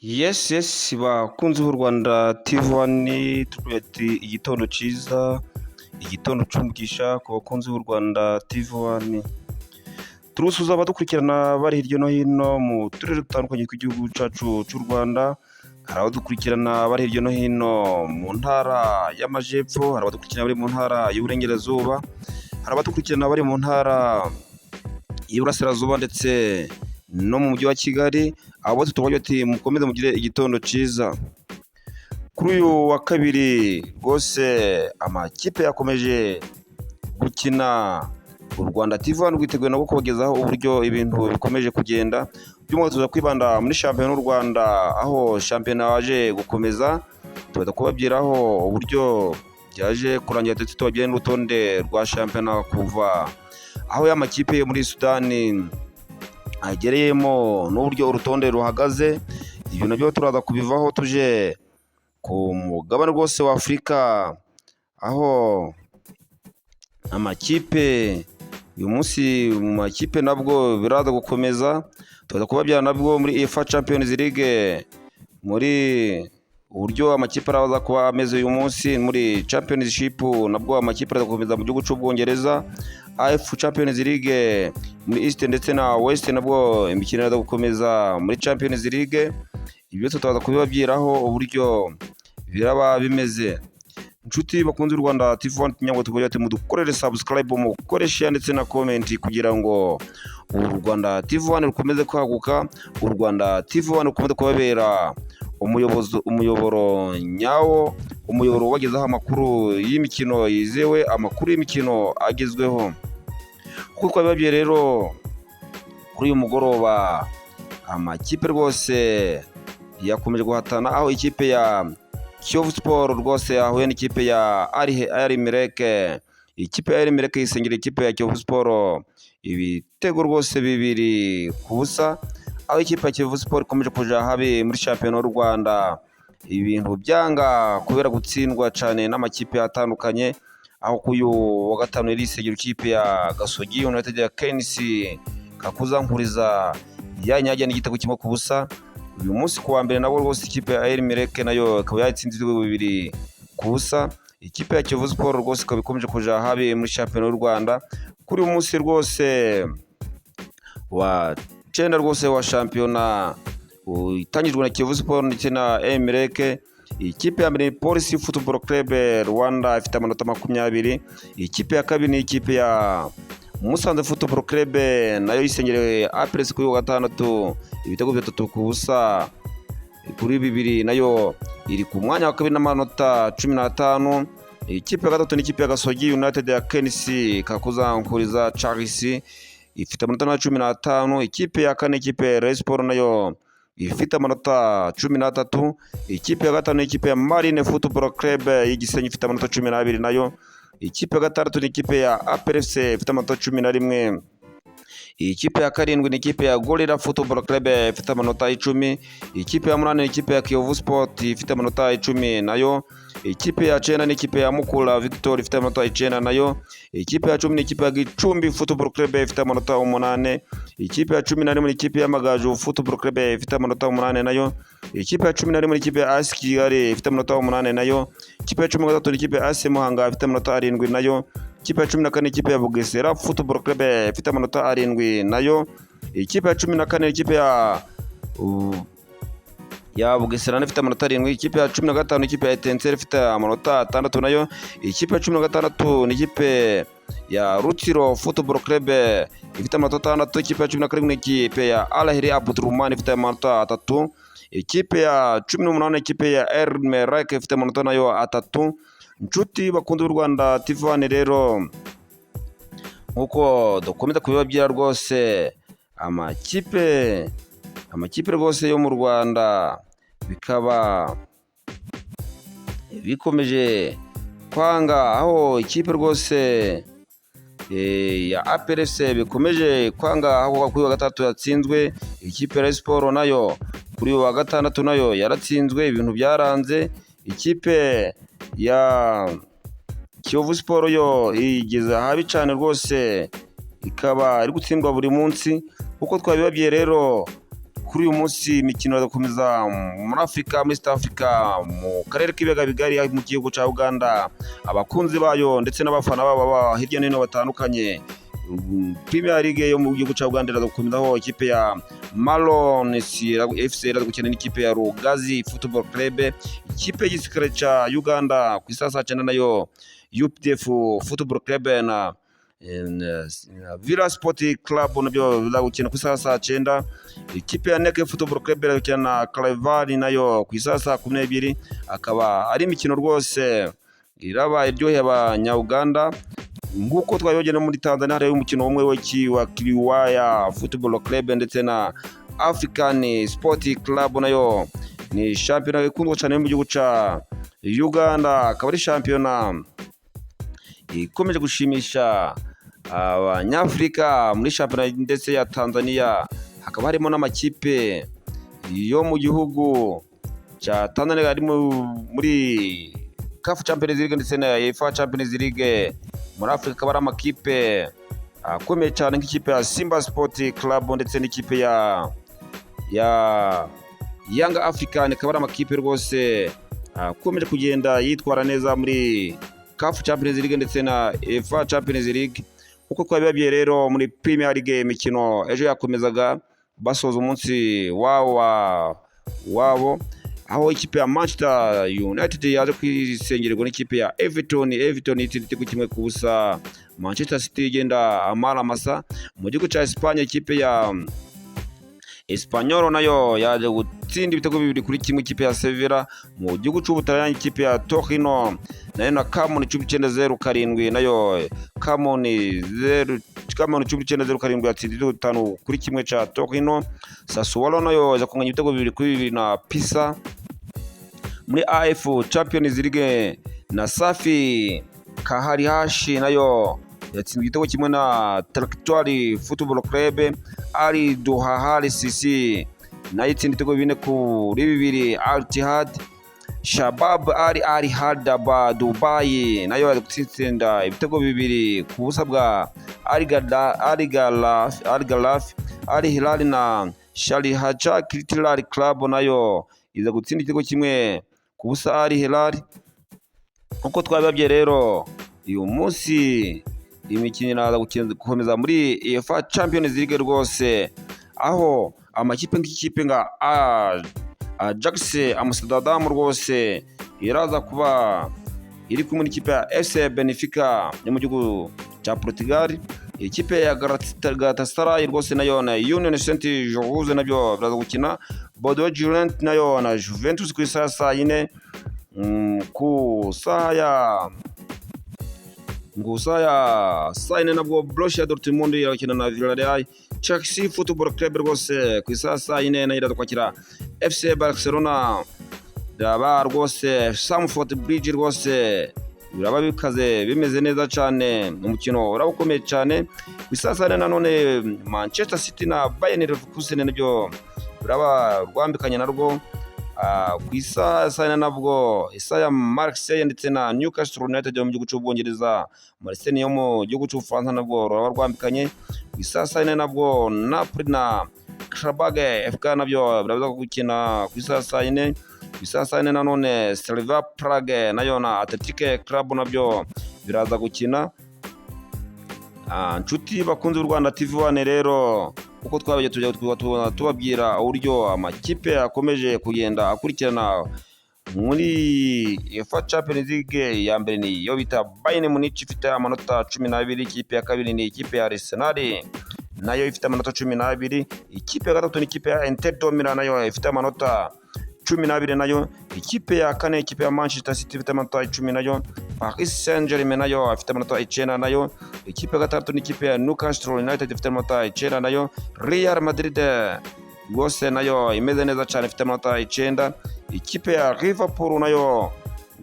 Yes bakunzi b'u Rwanda TV1 tubwira ati igitondo cyiza, igitondo cy'umugisha ku bakunzi b'u Rwanda TV1. Turusuza abadukurikirana bari hirya no hino mu turere dutandukanye tw'igihugu cyacu cy'u Rwanda. Hari abadukurikirana bari hirya no hino mu ntara y'Amajyepfo, hari abadukurikirana bari mu ntara y'Uburengerazuba, hari abadukurikirana bari mu ntara y'Iburasirazuba ndetse no mu mujyi wa Kigali. Abo bose tuvuga ati mukomeze mugire igitondo cyiza. Kuri uyu wa kabiri rwose amakipe yakomeje gukina. U Rwanda TV1 rwiteguye nabwo kubagezaho uburyo ibintu bikomeje kugenda. By'umwihariko tuza kwibanda muri shampiyona y'u Rwanda, aho shampiyona yaje gukomeza. Tuza kubabwiraho uburyo byaje kurangira ndetse tubabwire n'urutonde rwa shampiyona kuva aho y'amakipe yo muri Sudani agereyemo n'uburyo urutonde ruhagaze. Ibyo nabyo turaza kubivaho tuje ku mugabane rwose wa Afurika, aho amakipe uyu munsi mu makipe nabwo biraza gukomeza. Tuza kubabwira nabwo muri UEFA Champions League, muri uburyo amakipe araza kuba ameze uyu munsi muri Championship. Nabwo amakipe araza gukomeza mu gihugu cy'Ubwongereza. AF Champions League muri East ndetse na West nabwo imikino iraza gukomeza muri Champions League. Ibyo tutaza kubibabwiraho uburyo biraba bimeze. Inshuti bakunze u Rwanda TV1 nyangwa tuvuga ati mudukorere subscribe, mukore share ndetse na comment kugira ngo u Rwanda TV1 rukomeze kwaguka, u Rwanda TV1 rukomeze kubabera umuyoboro nyawo, umuyoboro wagezaho amakuru y'imikino yizewe, amakuru y'imikino agezweho. Kuko twabibabwiye rero kuri uyu mugoroba amakipe rwose yakomeje guhatana, aho ikipe ya Kiyovu Sport rwose yahuye n'ikipe ya Al Merrek. Ikipe ya Al Merrek isengera ikipe ya Kiyovu Sport ibitego rwose 2-0, aho ikipe ya Kiyovu Sport ikomeje kuja habi muri shampiyona y'u Rwanda. Ibintu byanga kubera gutsindwa cyane n'amakipe atandukanye, aho kuyu wa gatanu irisegera ikipe ya Gasogi United ya KNC Kakuzankuriza yanyajya n'igitego 1-0. Uyu munsi kuwa mbere nabo rwose ikipe ya Al Merrek nayo ikaba yatsinze 2-0. Ikipe ya Kiyovu Sport rwose ikaba ikomeje kuja habi muri shampiyona y'u Rwanda. Kuri uyu munsi rwose wa cenda rwose wa shampiyona itangijwe na Kiyovu Sport ndetse na Al Merrek. Ikipe ya mbere Police Football Club Rwanda ifite amanota 20. Ikipe ya kabiri ni ikipe ya Musanze Football Club nayo isengerewe APRS kuri wa gatandatu ibitego 3-0 kuri 2, nayo iri ku mwanya wa kabiri n'amanota 15. Ikipe ya gatatu ni ikipe ya Gasogi United ya KNC Kakuzankuriza Charles ifite amanota 15. Ikipe ya kane ikipe ya Rayon Sport nayo ifite amanota 13. Ikipe ya gatanu ikipe ya Marine Football Club y'Igisenyi ifite amanota 12 nayo. Ikipe ya gatandatu ni ikipe ya APRFC ifite amanota 11. Ikipe ya karindwi ni ikipe ya Gorilla Football Club ifite amanota 10. Ikipe ya munani ni ikipe ya Kiyovu Sport ifite amanota 10 nayo. Ikipe ya cenda ni ikipe ya Mukura Victory ifite amanota 9 nayo. Ikipe ya 10 ni ikipe ya Gicumbi Football Club ifite amanota 8. Ikipe ya 11 ni ikipe ya Magaju Football Club ifite amanota 8 nayo. Ikipe ya 11 ni ikipe ya AS Kigali ifite amanota 8 nayo. Ikipe ya 13 ni ikipe ya AS Muhanga ifite amanota 7 nayo. Ikipe ya 14 ni ikipe ya Bugesera Football Club ifite amanota 7 nayo. Ikipe ya 14 ni ikipe ya Bugesera ifite amanota 7. Ikipe ya 15 ni ikipe ya Etincelle ifite amanota 6 nayo. Ikipe ya 16 ni ikipe ya Rutsiro Football Club ifite amanota 6. Ikipe ya 17 ni ikipe ya Al Ahly Abdurrahman ifite amanota 3. Ikipe ya 18 ni ikipe ya Al Merrek ifite amanota nayo 3. Inshuti bakunze u Rwanda TV1 rero nkuko dukomeza kubibabwira rwose amakipe rwose yo mu Rwanda bikaba bikomeje kwanga, aho ikipe rwose ya APRFC bikomeje kwanga, aho kuri wa gatatu yatsinzwe. Ikipe ya Rayon Sport nayo kuri wa gatandatu nayo yaratsinzwe, ibintu byaranze. Ikipe ya Kiyovu Sport yo igeze habi cyane rwose, ikaba iri gutsindwa buri munsi. Uko twabibabwiye rero kuri uyu munsi imikino irakomeza muri Afurika, muri East Africa, mu karere k'ibiyaga bigari mu gihugu cya Uganda. Abakunzi bayo ndetse n'abafana babo hirya no hino batandukanye. Premier League yo mu gihugu cya Uganda irakomeza ikipe ya Maroons FC iraza n'ikipe ya Rugazi Football Club. Ikipe y'igisirikare cya Uganda ku isaha 9 nayo UPDF Football Club na Villa Sport Club nabyo bizagukina ku isaha 9. Ikipe ya NEC Football Club irakina na Clavari nayo ku isaha 12. Akaba ari imikino rwose iraba iryoheye abanya-Uganda. Nguko twayogena muri Tanzania hari umukino umwe wa Kiliwaya Football Club ndetse na African Sport Club nayo ni shampiyona ikundwa cyane mu gihugu cya Uganda. Akaba ari shampiyona ikomeje gushimisha abanyafrika muri shampiyona ndetse ya Tanzania. Hakaba harimo n'amakipe yo mu gihugu cya Tanzania ari muri CAF Champions League ndetse na UEFA Champions League. Muri Afrika akaba ari amakipe akomeye cyane nk'ikipe ya Simba Sport Club ndetse n'ikipe ya Young African. Akaba ari amakipe rwose akomeje kugenda yitwara neza muri CAF Champions League ndetse na UEFA Champions League. Uko twabibabwiye rero muri Premier League imikino ejo yakomezaga basoza umunsi wabo aho ikipe ya Manchester United yaje kwisengererwa n'ikipe ya Everton igitego 1-0. Manchester City igenda amara masa. Mu gihugu cya Espagne ikipe ya Espanyol nayo yaje gutsinda ibitego 2-1 ikipe ya Sevilla. Mu gihugu cy'Ubutaliyani ikipe ya Torino nayo na Camon 0-7 nayo Camon 0-7 yatsinze 5-1 cya Torino. Sassuolo nayo yaje kunganya ibitego 2-2 na Pisa. Muri AF Champions League na Safi Kaharihashi nayo yatsinze igitego 1 na Tractoire Football Club. Ali Duhahari Sisi nayo itsinda ibitego 4-2 Al Ittihad. Shabab Ali Hadaba Dubai nayo yatsinda ibitego 2-0 bwa Al Galaf. Al Hilal na Sharihaja Critical Club nayo iza gutsinda igitego 1-0 Al Hilal. Uko twabibabye rero uyu munsi imikino iraza gukomeza muri UEFA Champions League rwose, aho amakipe nk'ikipe nga Ajax Amsterdam rwose iraza kuba iri kumwe n'ikipe ya FC Benfica yo mu gihugu cya Portugal. Ikipe ya Galatasaray rwose nayo na Union Saint-Gilloise nabyo biraza gukina. Bordeaux Gironde nayo na Juventus ku isaha 4 ku saha ya nabwo Borussia Dortmund irakina na Villarreal. Chelsea Football Club rwose ku isaha 4 nayo iraza kwakira FC Barcelona. Daba rwose Stamford Bridge rwose biraba bikaze bimeze neza cyane. Umukino urakomeye cyane ku isaha 4 nanone Manchester City na Bayern Leverkusen nabyo biraba rwambikanye narwo ku isaha 4 nabwo Isaya Marseille ndetse na Newcastle United yo mu gihugu cy'Ubwongereza. Marseille yo mu gihugu cy'Ubufaransa nabwo ruraba rwambikanye ku isaha 4 nabwo Napoli na Karabage FK nabyo biraza gukina ku isaha 4. Ku isaha 4 nanone Slavia Prague nayo na Athletic Club nabyo biraza gukina. Nshuti bakunze u Rwanda TV1 rero uko twabaye tubabwira uburyo amakipe akomeje kugenda akurikirana muri UEFA Champions League. Ya mbere ni yo bita Bayern Munich ifite amanota 12. Ikipe ya kabiri ni ikipe ya Arsenal nayo ifite amanota 12. Ikipe ya gatatu ni ikipe ya Inter Milan nayo ifite amanota 12 nayo. Ikipe ya kane ikipe ya Manchester City ifite amanota 10 nayo. Paris Saint-Germain nayo ifite amanota 9 nayo. Ikipe ya gatatu ni ikipe ya Newcastle United ifite amanota 9 nayo. Real Madrid rwose nayo imeze neza cyane ifite amanota 9. Ikipe ya Liverpool nayo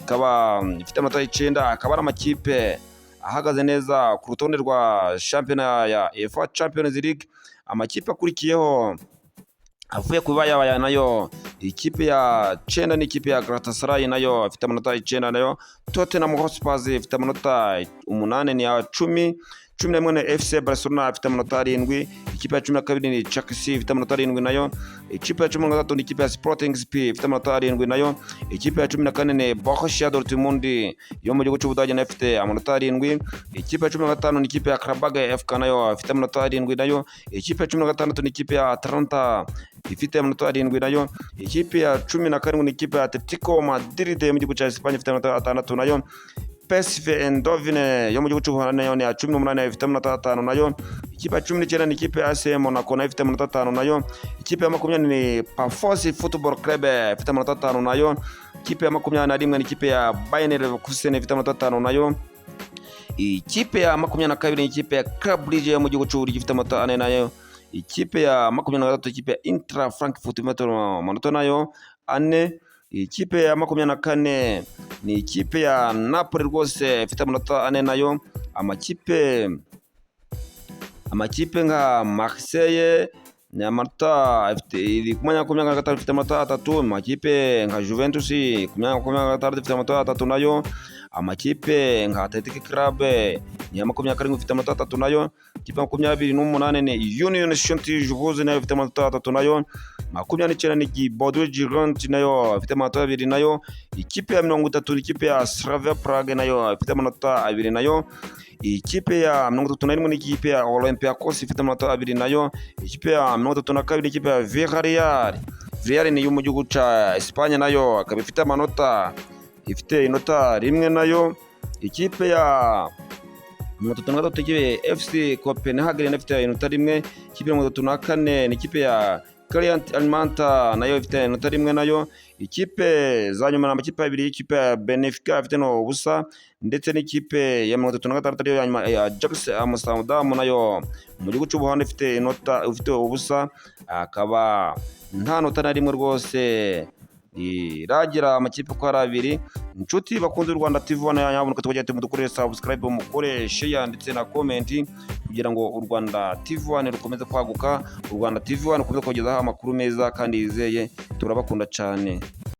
ikaba ifite amanota 9. Akaba ari amakipe ahagaze neza ku rutonde rwa shampiyona ya UEFA Champions League. Amakipe akurikiyeho avuye kuba yabaya nayo ikipe ya 9 ni ikipe ya Galatasaray nayo ifite amanota 9 nayo. Tottenham Hotspur ifite amanota 8 ni ya 10. 11 ni FC Barcelona ifite amanota 7. Ikipe ya 12 ni Chelsea ifite amanota 7 nayo. Ikipe ya 13 ni ikipe ya Sporting CP ifite amanota 7 nayo. Ikipe ya 14 ni Borussia Dortmund yo mu gihugu cy'Ubudage nayo ifite amanota 7. Ikipe ya 15 ni ikipe ya Karabag FK nayo ifite amanota 7 nayo. Ikipe ya 16 ni ikipe ya Atalanta ifite amanota 7 nayo. Ikipe ya 17 ni ikipe ya Atletico Madrid yo mu gihugu cya Espagne ifite amanota 6 nayo. PSV Eindhoven yo mu gihugu cy'Ubuholandi nayo ni 18 ifite amanota 5 nayo. Ikipe ya 19 ni ikipe ya AS Monaco nayo ifite amanota 5 nayo. Ikipe ya 20 ni Pafos Football Club ifite amanota 5 nayo. Ikipe ya 21 ni ikipe ya Bayer Leverkusen ifite amanota 5 nayo. Ikipe ya 22 ni ikipe ya Club Brugge yo mu gihugu cy'Ubuholandi ifite amanota 4 nayo. Ikipe ya 23 ikipe ya Intra Frankfurt ifite amanota nayo 4. Ikipe ya 24 ni ikipe ya Napoli rwose ifite amanota 4 nayo. Amakipe nka Marseille ni amanota iri ku mwanya wa 23 ifite amanota 3. Amakipe nka Juventus ku mwanya wa 26 ifite amanota 3 nayo. Amakipe nka Athletic Club ni ya 27 ifite amanota 3 nayo. Ikipe ya 28 ni Union Saint-Gilloise nayo ifite amanota 3 nayo. 29 ni Bordeaux Gironde nayo ifite amanota 2 nayo. Ikipe ya 30 ni ikipe ya Slavia Prague nayo ifite amanota 2 nayo. Ikipe ya 31 ni ikipe ya Olympiacos ifite amanota 2 nayo. Ikipe ya 32 ni ikipe ya Villarreal ni yo mu gihugu cya Espagne nayo akaba ifite amanota inota 1 nayo. Ikipe ya 33 ikipe FC Copenhagen ifite inota 1. Ikipe ya 34 ni ikipe ya Client Alimanta nayo ifite inota 1 nayo. Ikipe za nyuma n'amakipe abiri, ikipe ya Benfica ifite no ubusa, ndetse n'ikipe ya 36 ariyo ya nyuma ya Ajax Amsterdam nayo mu gihugu cy'Ubuholandi ifite ubusa, akaba nta nota na rimwe rwose iragira amakipe ko ari abiri. Inshuti bakunze u Rwanda TV nyamuneka tujye mudukorere subscribe, mukore share ndetse na comment kugira ngo u Rwanda TV rukomeze kwaguka. U Rwanda TV rukomeze kugezaho amakuru meza kandi yizeye. Turabakunda cyane.